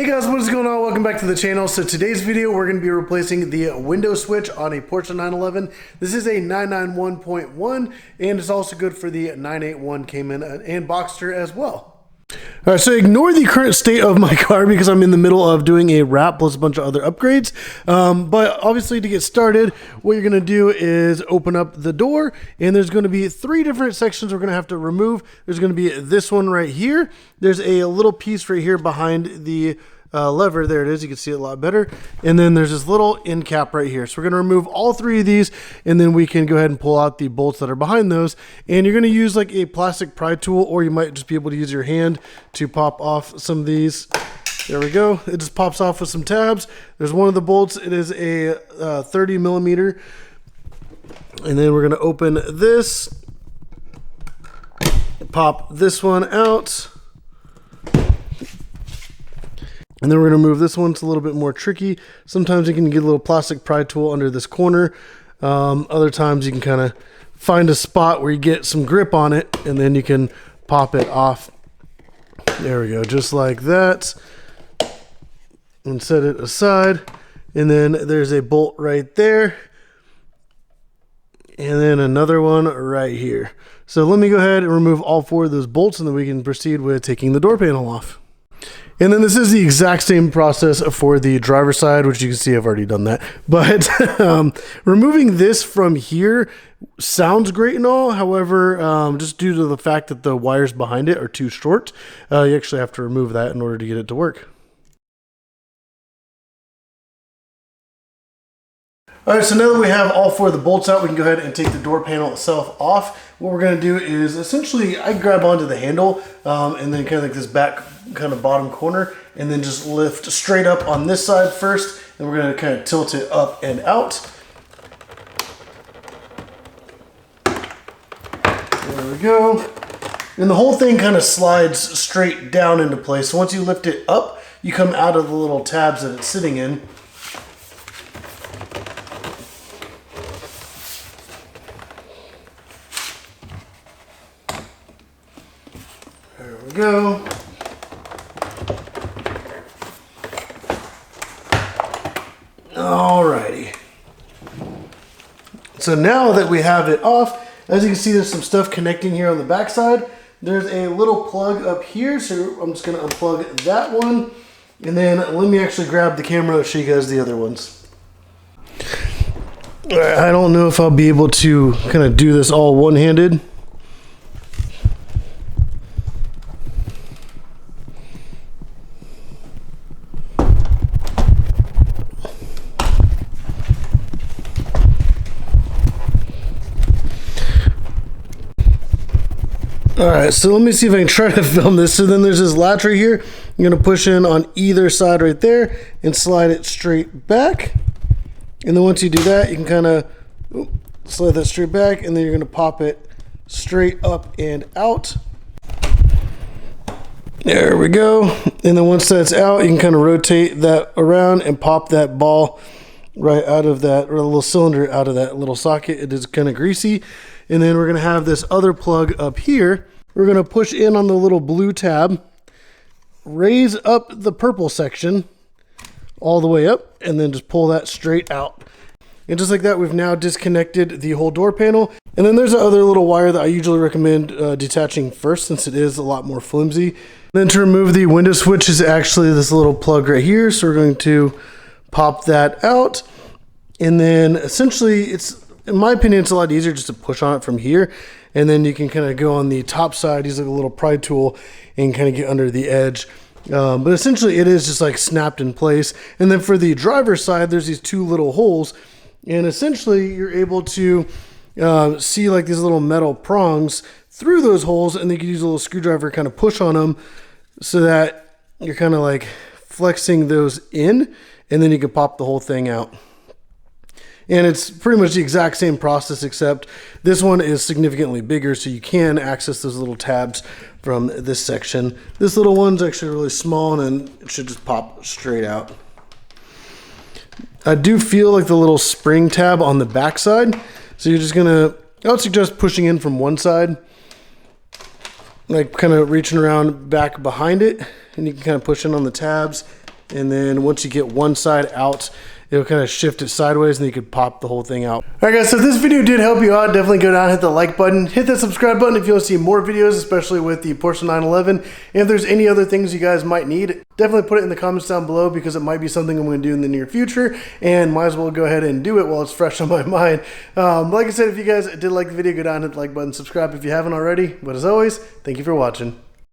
Hey guys, what is going on? Welcome back to the channel. So today's video, we're going to be replacing the window switch on a Porsche 911. This is a 991.1 and it's also good for the 981 Cayman and Boxster as well. All right, so ignore the current state of my car because I'm in the middle of doing a wrap plus a bunch of other upgrades. But obviously to get started, what you're gonna do is open up the door and there's gonna be three different sections we're gonna have to remove. There's gonna be this one right here. There's a little piece right here behind the lever. There it is. You can see it a lot better. And then there's this little end cap right here. So we're going to remove all three of these and then we can go ahead and pull out the bolts that are behind those. And you're going to use like a plastic pry tool, or you might just be able to use your hand to pop off some of these. There we go. It just pops off with some tabs. There's one of the bolts. It is a 30 millimeter. And then we're going to open this, pop this one out. And then we're going to move this one. It's a little bit more tricky. Sometimes you can get a little plastic pry tool under this corner. Other times you can kind of find a spot where you get some grip on it and then you can pop it off. There we go, just like that. And set it aside. And then there's a bolt right there. And then another one right here. So let me go ahead and remove all four of those bolts and then we can proceed with taking the door panel off. And then this is the exact same process for the driver's side, which you can see I've already done that. But removing this from here sounds great and all. However, just due to the fact that the wires behind it are too short, you actually have to remove that in order to get it to work. All right, so now that we have all four of the bolts out, we can go ahead and take the door panel itself off. What we're going to do is essentially I grab onto the handle and then kind of like this back kind of bottom corner and then just lift straight up on this side first, and we're going to kind of tilt it up and out. There we go. And the whole thing kind of slides straight down into place. So once you lift it up, you come out of the little tabs that it's sitting in. There we go. Alrighty. So now that we have it off, as you can see, there's some stuff connecting here on the back side. There's a little plug up here, so I'm just going to unplug that one. And then let me actually grab the camera and show you guys the other ones. I don't know if I'll be able to kind of do this all one-handed. All right, so let me see if I can try to film this. So then there's this latch right here. I'm gonna push in on either side right there and slide it straight back. And then once you do that, you can kind of slide that straight back, and then you're gonna pop it straight up and out. There we go. And then once that's out, you can kind of rotate that around and pop that ball right out of that, or a little cylinder out of that little socket. It is kind of greasy. And then we're gonna have this other plug up here. We're gonna push in on the little blue tab, raise up the purple section all the way up, and then just pull that straight out. And just like that, we've now disconnected the whole door panel. And then there's another little wire that I usually recommend detaching first, since it is a lot more flimsy. And then to remove the window switch is actually this little plug right here. So we're going to pop that out. And then essentially it's, in my opinion, it's a lot easier just to push on it from here. And then you can kind of go on the top side, use like a little pry tool and kind of get under the edge. But essentially it is just like snapped in place. And then for the driver's side, there's these two little holes. And essentially you're able to see like these little metal prongs through those holes. And then you can use a little screwdriver, kind of push on them so that you're kind of like flexing those in. And then you can pop the whole thing out. And it's pretty much the exact same process, except this one is significantly bigger, so you can access those little tabs from this section. This little one's actually really small, and then it should just pop straight out. I do feel like the little spring tab on the back side, so you're just gonna, I would suggest pushing in from one side, like kind of reaching around back behind it, and you can kind of push in on the tabs And then once you get one side out, it'll kind of shift it sideways and you could pop the whole thing out. All right guys, so if this video did help you out, definitely go down and hit the like button. Hit that subscribe button if you want to see more videos, especially with the Porsche 911. And if there's any other things you guys might need, definitely put it in the comments down below because it might be something I'm going to do in the near future and might as well go ahead and do it while it's fresh on my mind. Like I said, if you guys did like the video, go down and hit the like button, subscribe if you haven't already. But as always, thank you for watching.